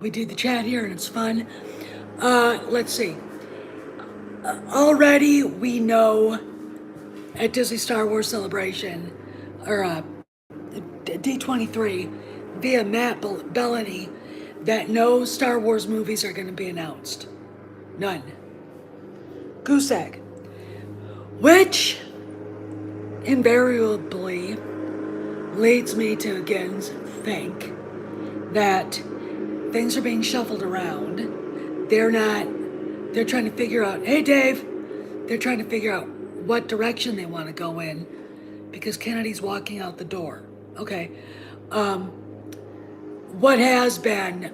We do the chat here and it's fun. Let's see. Already we know at Disney Star Wars Celebration, or D23, via Matt Bellany, that no Star Wars movies are going to be announced. None. Goose egg. Which invariably leads me to again think that things are being shuffled around. They're trying to figure out, hey Dave, they're trying to figure out what direction they want to go in because Kennedy's walking out the door. Okay. What has been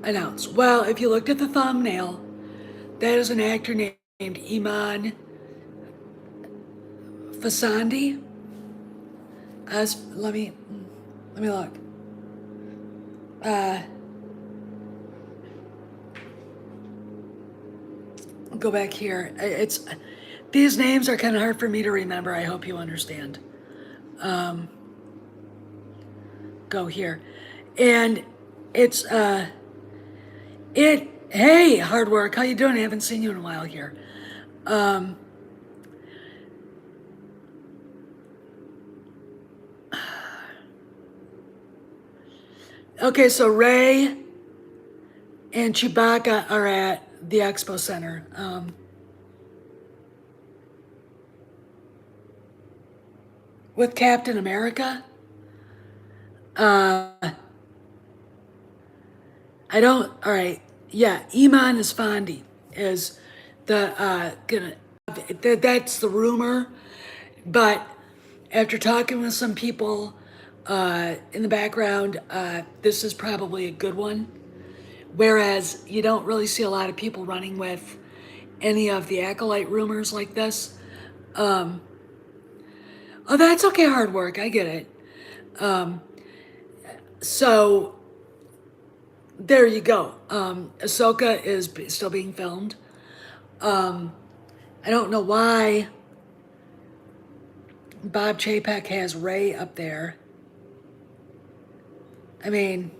announced? Well, if you looked at the thumbnail, that is an actor named Iman Fasandi. Let me look. Go back here. These names are kind of hard for me to remember. I hope you understand. Go here, and it's Hey, hard work. How you doing? I haven't seen you in a while here. Okay, so Ray and Chewbacca are at the Expo Center. With Captain America. I don't. All right. Yeah, Iman Esfandi is That's the rumor, but after talking with some people in the background, this is probably a good one. Whereas you don't really see a lot of people running with any of the acolyte rumors like this. Oh, that's okay, hard work. I get it. So there you go. Ahsoka is still being filmed. I don't know why Bob Chapek has Ray up there. I mean,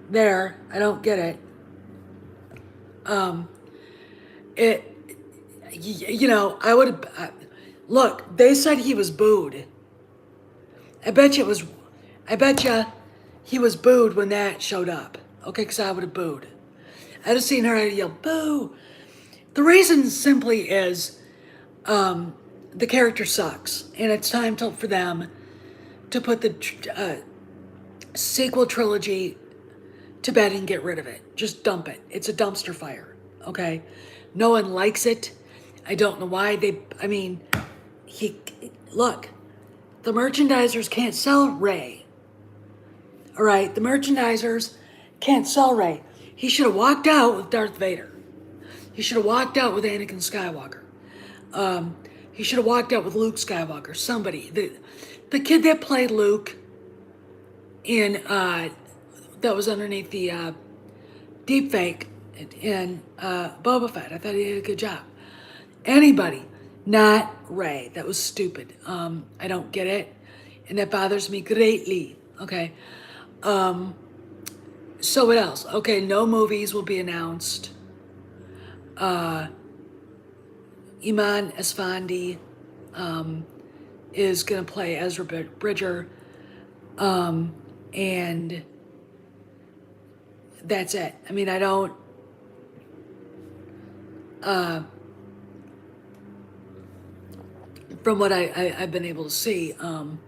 there. I don't get it. I would have. Look, they said he was booed. I bet you he was booed when that showed up. Okay, because I would have booed. I'd have seen her, I'd yell, boo. The reason simply is the character sucks, and it's time for them to put the sequel trilogy to bed and get rid of it. Just dump it. It's a dumpster fire, okay? No one likes it. I don't know why look, the merchandisers can't sell Ray. All right, the merchandisers can't sell Ray. He should have walked out with Darth Vader. He should have walked out with Anakin Skywalker. He should have walked out with Luke Skywalker. Somebody. The kid that played Luke in that was underneath the deep fake in Boba Fett. I thought he did a good job. Anybody, not Ray. That was stupid. I don't get it, and that bothers me greatly. Okay. So what else? Okay, no movies will be announced. Iman Esfandi is going to play Ezra Bridger, and that's it. I mean, I don't. From what I've been able to see, and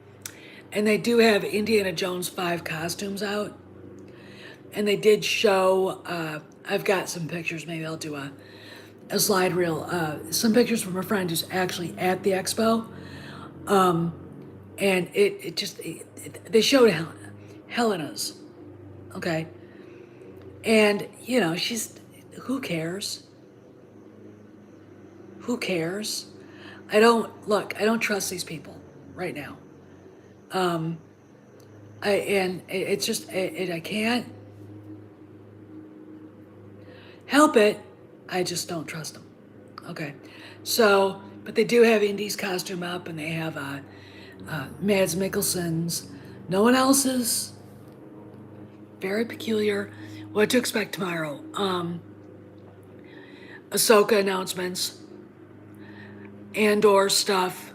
they do have Indiana Jones 5 costumes out, and they did show. I've got some pictures. Maybe I'll do a slide reel. Some pictures from a friend who's actually at the expo, and they showed Helena's, okay, and she's who cares? Who cares? I don't trust these people right now. I can't help it. I just don't trust them. Okay, so but they do have Indy's costume up, and they have Mads Mikkelsen's No one else is. Very peculiar. What to expect tomorrow? Ahsoka announcements, Andor stuff,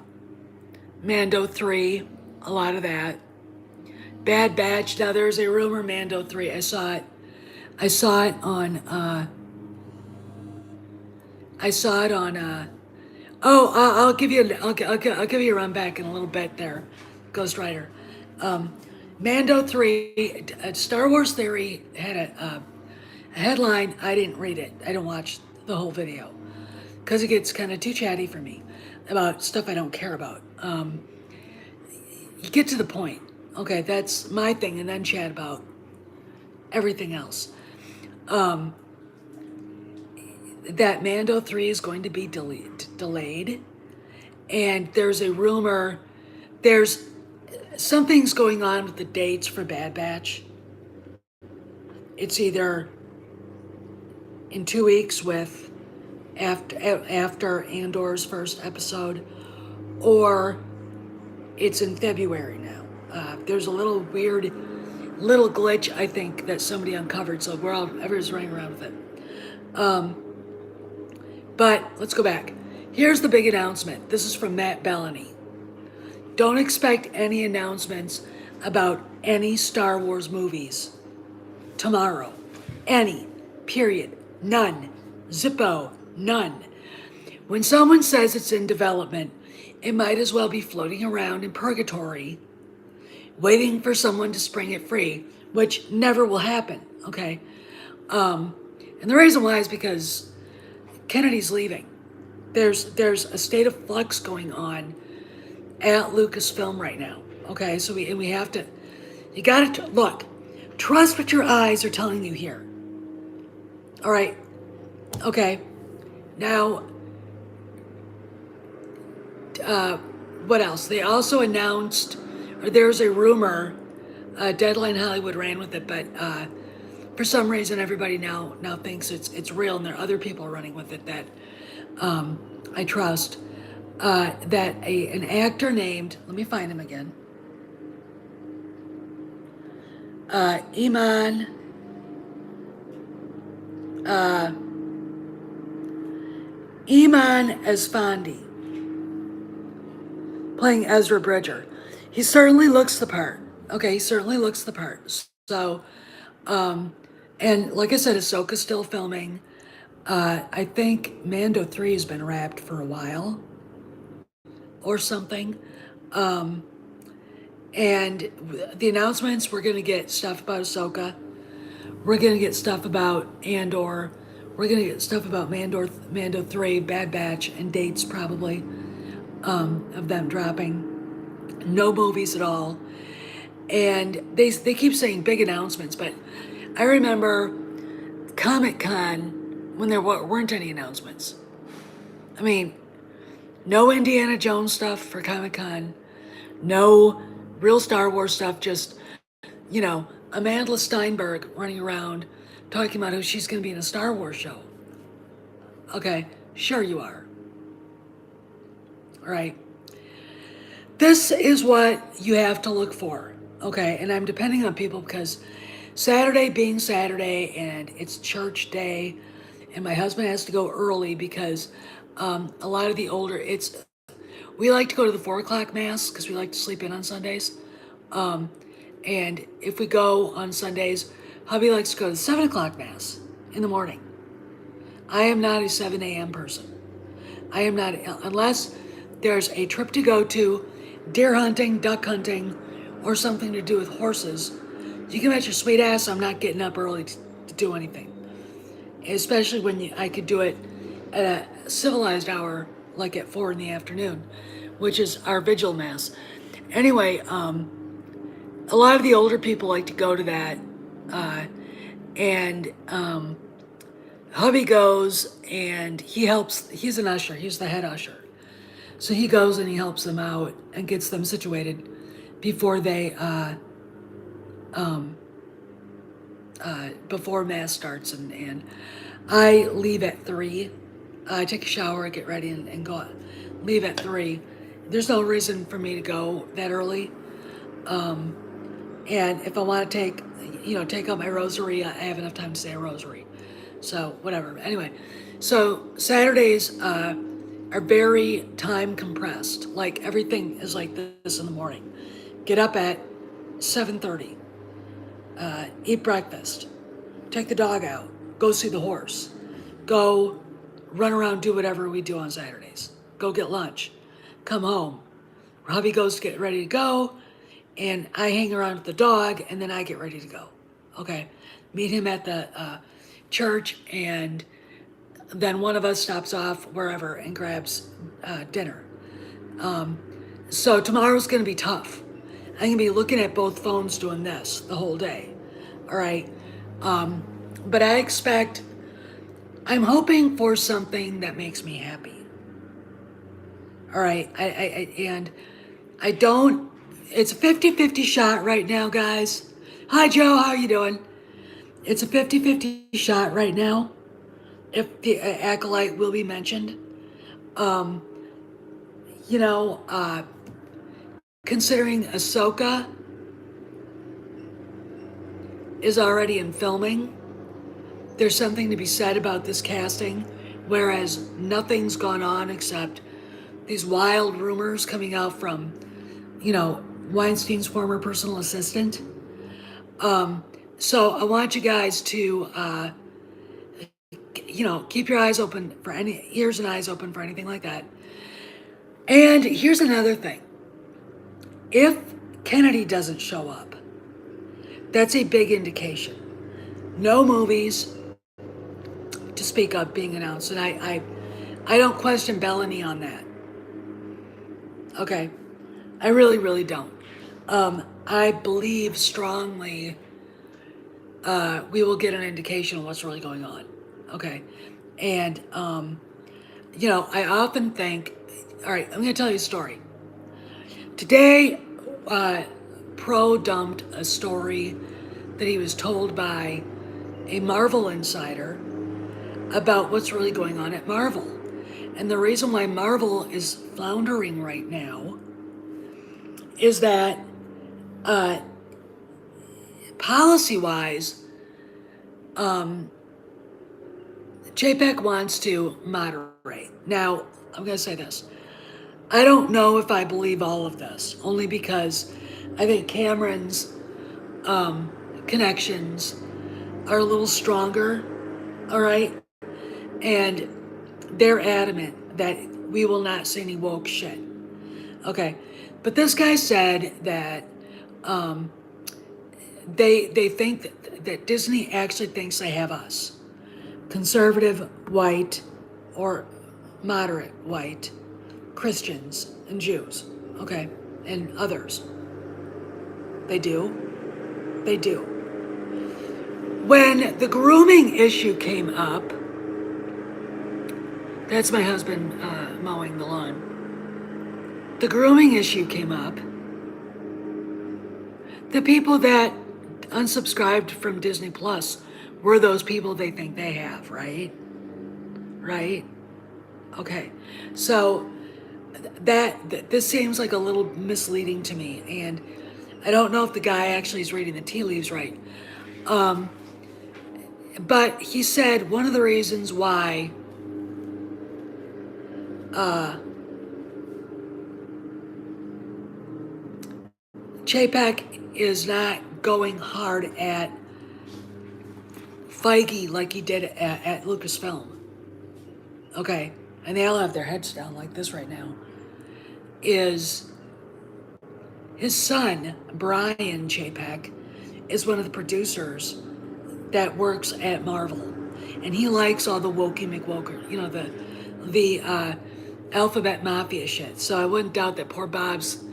Mando 3, a lot of that. Bad Batch. Now there's a rumor Mando 3. I saw it. I saw it on. I saw it on. I'll give you. I'll give you a run back in a little bit there, Ghost Rider. Mando 3. Star Wars Theory had a headline. I didn't read it. I didn't watch the whole video because it gets kind of too chatty for me about stuff I don't care about. You get to the point. Okay, that's my thing, and then chat about everything else. That Mando 3 is going to be delayed, and there's a rumor, there's something's going on with the dates for Bad Batch. It's either in 2 weeks with after Andor's first episode, or it's in February now. There's a little weird little glitch, I think, that somebody uncovered, so everyone's running around with it. But let's go back. Here's the big announcement. This is from Matt Bellany. Don't expect any announcements about any Star Wars movies tomorrow. Any. Period. None. Zippo. None. When someone says it's in development, it might as well be floating around in purgatory, waiting for someone to spring it free, which never will happen, okay? And the reason why is because Kennedy's leaving. There's a state of flux going on at Lucasfilm right now, okay? So we have to, you gotta, look, trust what your eyes are telling you here. All right, okay. Now, what else? They also announced, or there's a rumor, Deadline Hollywood ran with it, but for some reason everybody now thinks it's real, and there are other people running with it that I trust. That an actor named, let me find him again, Iman Esfandi, playing Ezra Bridger. He certainly looks the part. Okay, he certainly looks the part. So, and like I said, Ahsoka's still filming. I think Mando 3 has been wrapped for a while or something. And the announcements, we're going to get stuff about Ahsoka. We're going to get stuff about Andor. We're going to get stuff about Mando 3, Bad Batch, and dates probably of them dropping. No movies at all. And they keep saying big announcements, but I remember Comic-Con when there weren't any announcements. I mean, no Indiana Jones stuff for Comic-Con. No real Star Wars stuff, just, Amanda Steinberg running around talking about who she's going to be in a Star Wars show. Okay, sure you are. All right. This is what you have to look for, okay? And I'm depending on people because Saturday being Saturday and it's church day, and my husband has to go early because a lot of the older, we like to go to the 4 o'clock mass because we like to sleep in on Sundays. And if we go on Sundays, hubby likes to go to the 7 o'clock mass in the morning. I am not a 7 a.m. person. I am not, unless there's a trip to go to, deer hunting, duck hunting, or something to do with horses. You can bet your sweet ass I'm not getting up early to do anything. Especially when I could do it at a civilized hour, like at 4 in the afternoon, which is our vigil mass. Anyway, a lot of the older people like to go to that, and hubby goes and he helps. He's an usher. He's the head usher. So he goes and he helps them out and gets them situated before they, before mass starts. And I leave at 3. I take a shower, I get ready and go, leave at 3. There's no reason for me to go that early. And if I want to take out my rosary, I have enough time to say a rosary. So whatever. Anyway, so Saturdays are very time compressed. Like everything is like this in the morning. Get up at 7:30. Eat breakfast. Take the dog out. Go see the horse. Go run around, do whatever we do on Saturdays. Go get lunch. Come home. Robbie goes to get ready to go, and I hang around with the dog, and then I get ready to go. Okay. Meet him at the church, and then one of us stops off wherever and grabs dinner. So tomorrow's going to be tough. I'm going to be looking at both phones doing this the whole day. All right. But I'm hoping for something that makes me happy. All right. I don't, it's a 50-50 shot right now, guys. Hi, Joe. How are you doing? It's a 50-50 shot right now. If the acolyte will be mentioned. You know, considering Ahsoka is already in filming, there's something to be said about this casting, whereas nothing's gone on except these wild rumors coming out from, Weinstein's former personal assistant. So I want you guys to, keep your eyes open for ears and eyes open for anything like that. And here's another thing. If Kennedy doesn't show up, that's a big indication. No movies to speak of being announced, and I don't question Bellany on that. Okay, I really, really don't. I believe strongly we will get an indication of what's really going on. Okay, and I often think, all right, I'm going to tell you a story. Today, Pro dumped a story that he was told by a Marvel insider about what's really going on at Marvel. And the reason why Marvel is floundering right now is that policy-wise, JPEG wants to moderate. Now, I'm going to say this. I don't know if I believe all of this, only because I think Cameron's connections are a little stronger, all right? And they're adamant that we will not see any woke shit. Okay, but this guy said that they think that Disney actually thinks they have us. Conservative, white, or moderate white Christians and Jews, okay, and others. They do. They do. When the grooming issue came up, that's my husband mowing the lawn. The grooming issue came up. The people that unsubscribed from Disney Plus were those people they think they have, right? Right? Okay. So this seems like a little misleading to me, and I don't know if the guy actually is reading the tea leaves right. But he said one of the reasons why Chapek is not going hard at Feige like he did at Lucasfilm, okay, and they all have their heads down like this right now, is his son, Brian Chapek, is one of the producers that works at Marvel, and he likes all the wokey McWoker, the alphabet mafia shit. So I wouldn't doubt that poor Bob's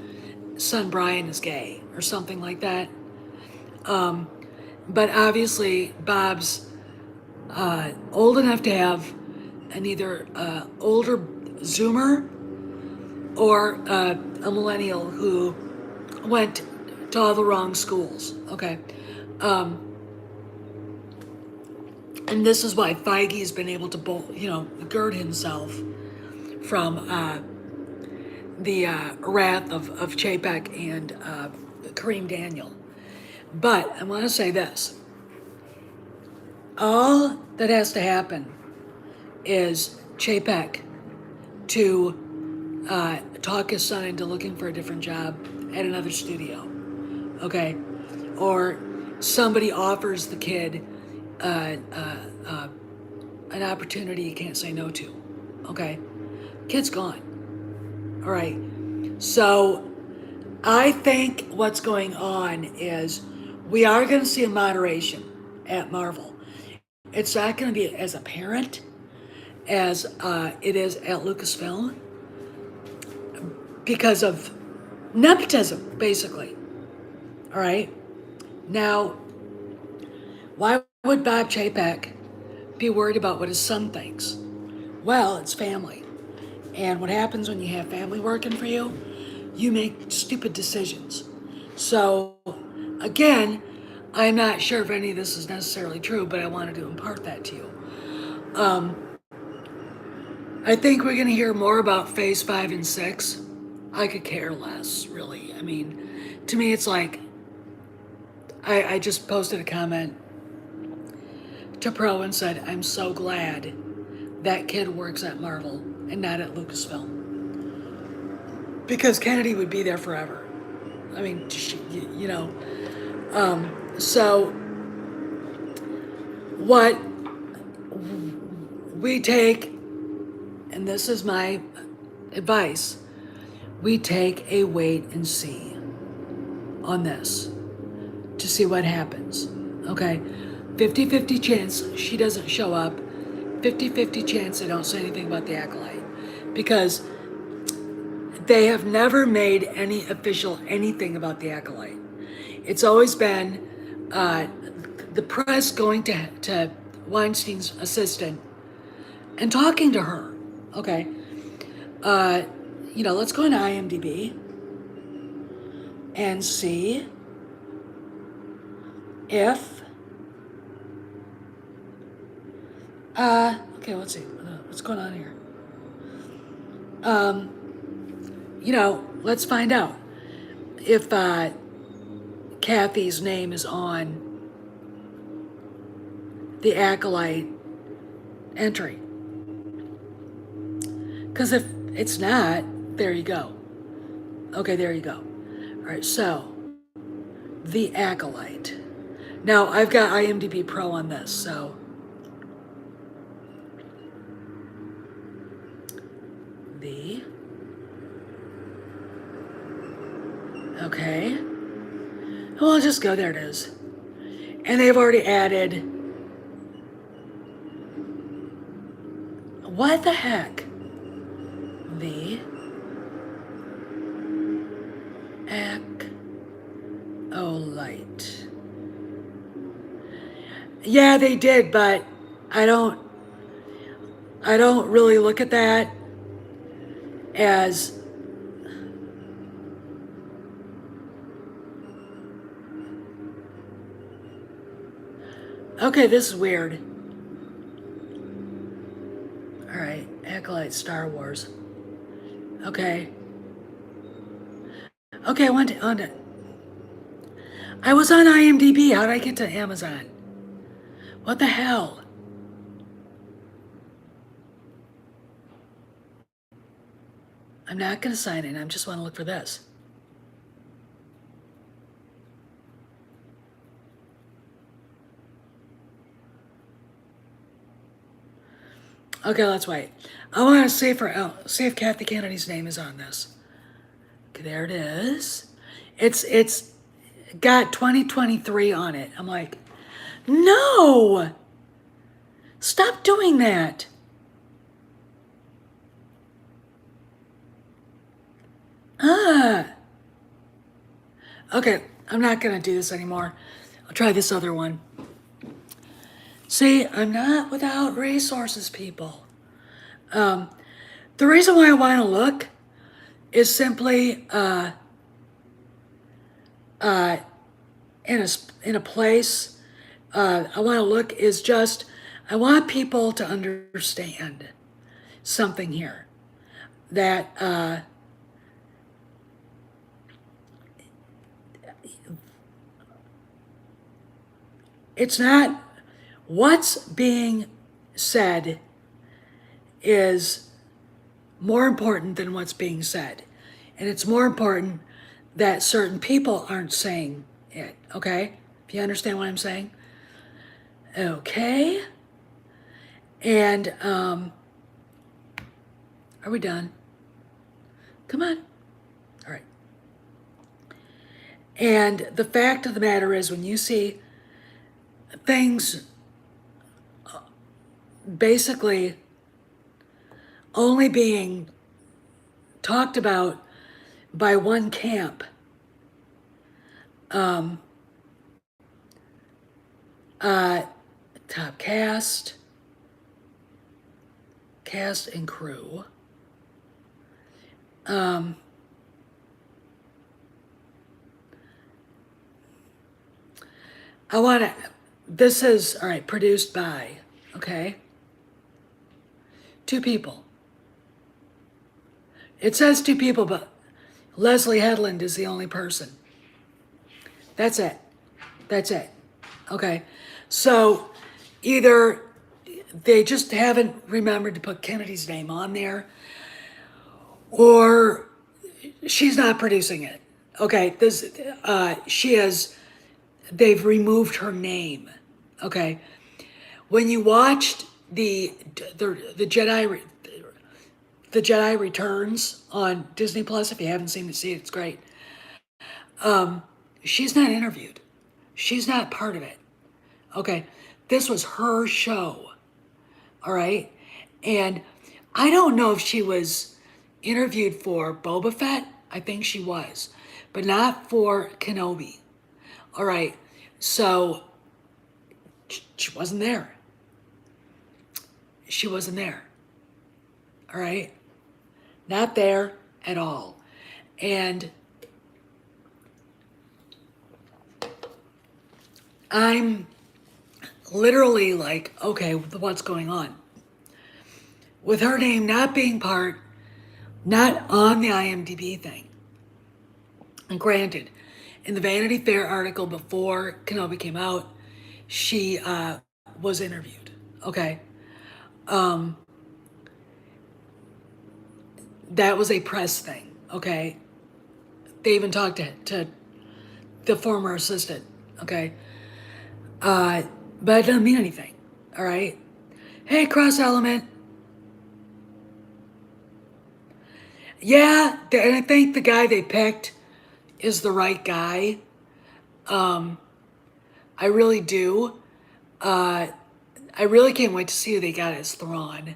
son Brian is gay or something like that. But obviously Bob's old enough to have an either older Zoomer or a millennial who went to all the wrong schools. Okay. And this is why Feige's been able to, gird himself from the wrath of Chapek and Kareem Daniel. But I want to say this. All that has to happen is Chapek to talk his son into looking for a different job at another studio, okay? Or somebody offers the kid uh, uh, uh, an opportunity he can't say no to, okay? Kid's gone, all right? So I think what's going on is we are going to see a moderation at Marvel. It's not going to be as apparent as it is at Lucasfilm because of nepotism, basically. All right. Now, why would Bob Chapek be worried about what his son thinks? Well, it's family. And what happens when you have family working for you? You make stupid decisions. So, again, I'm not sure if any of this is necessarily true, but I wanted to impart that to you. I think we're going to hear more about Phase 5 and 6. I could care less, really. I mean, to me, it's like I just posted a comment to Pro and said, I'm so glad that kid works at Marvel and not at Lucasfilm. Because Kennedy would be there forever. I mean, you know. So, what we take, and this is my advice, we take a wait and see on this to see what happens. Okay? 50-50 chance she doesn't show up. 50-50 chance they don't say anything about the Acolyte. Because they have never made any official anything about the Acolyte. It's always been the press going to Weinstein's assistant and talking to her. Okay. Let's go into IMDb and see if okay, let's see what's going on here. Let's find out if Kathy's name is on the Acolyte entry. Because if it's not, there you go. Okay, there you go. All right, so the Acolyte. Now, I've got IMDb Pro on this, so okay. Well, I'll just go, there it is. And they've already added, what the heck? The Acolyte. Yeah, they did, but I don't really look at that as okay, this is weird. All right, Acolyte Star Wars. Okay. Okay, I went on it. I was on IMDb. How did I get to Amazon? What the hell? I'm not going to sign in. I just want to look for this. Okay, let's wait. I want to see if Kathy Kennedy's name is on this. Okay, there it is. It's got 2023 on it. I'm like, no! Stop doing that. Okay, I'm not gonna do this anymore. I'll try this other one. See, I'm not without resources, people. The reason why I want to look is simply in a place. I want to look is just I want people to understand something here that It's not what's being said is more important than what's being said. And it's more important that certain people aren't saying it, okay? If you understand what I'm saying? Okay. And are we done? Come on. All right. And the fact of the matter is, when you see things basically only being talked about by one camp, top cast and crew, I want to, this is, all right, produced by, okay, 2 people. It says 2 people, but Leslie Headland is the only person. That's it. That's it. Okay. So either they just haven't remembered to put Kennedy's name on there, or she's not producing it. Okay. They've removed her name. Okay. When you watched the Jedi Returns on Disney Plus, if you haven't seen it, see it, it's great. She's not interviewed. She's not part of it. Okay. This was her show. All right. And I don't know if she was interviewed for Boba Fett. I think she was, but not for Kenobi. All right. So she wasn't there. She wasn't there. All right. Not there at all. And I'm literally like, okay, what's going on? With her name not being not on the IMDb thing. And granted, in the Vanity Fair article before Kenobi came out, she was interviewed. Okay. That was a press thing. Okay. They even talked to the former assistant. Okay. But it doesn't mean anything. All right. Hey, Cross Element. Yeah, and I think the guy they picked is the right guy. I really do. I really can't wait to see who they got as Thrawn.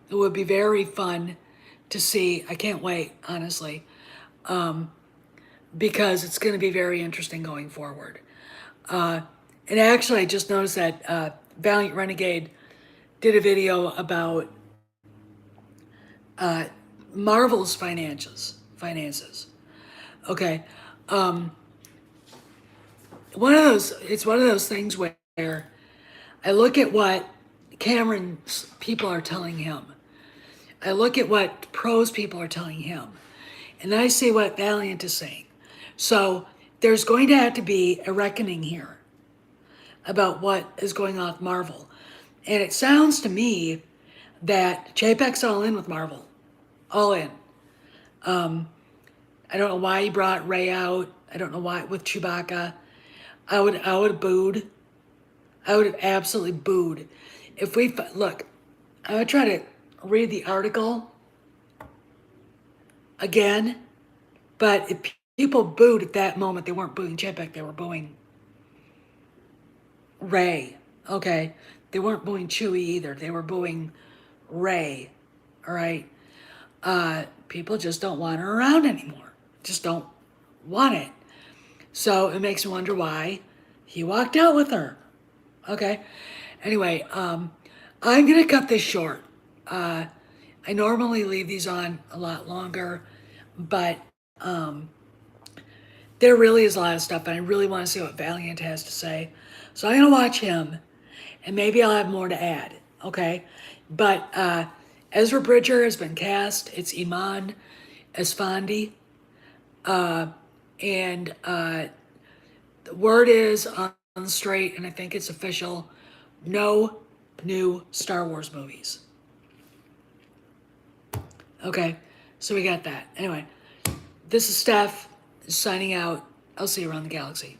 It would be very fun to see. I can't wait, honestly, because it's going to be very interesting going forward. And actually, I just noticed that Valiant Renegade did a video about Marvel's finances. Okay. It's one of those things where I look at what Cameron's people are telling him. I look at what Pro's people are telling him. And then I see what Valiant is saying. So there's going to have to be a reckoning here about what is going on with Marvel. And it sounds to me that Chapek's all in with Marvel. All in. I don't know why he brought Rey out. I don't know why with Chewbacca. I would have booed. I would have absolutely booed. If we look, I would try to read the article again, but if people booed at that moment, they weren't booing Chapek, they were booing Rey. Okay, they weren't booing Chewie either. They were booing Rey. All right. People just don't want her around anymore. Just don't want it. So it makes me wonder why he walked out with her. Okay. Anyway, I'm gonna cut this short. I normally leave these on a lot longer, but there really is a lot of stuff, and I really want to see what Valiant has to say. So I'm gonna watch him, and maybe I'll have more to add. Okay. But Ezra Bridger has been cast. It's Iman Esfandi. And the word is on straight, and I think it's official. No new Star Wars movies. Okay, so we got that. Anyway, this is Steph signing out. I'll see you around the galaxy.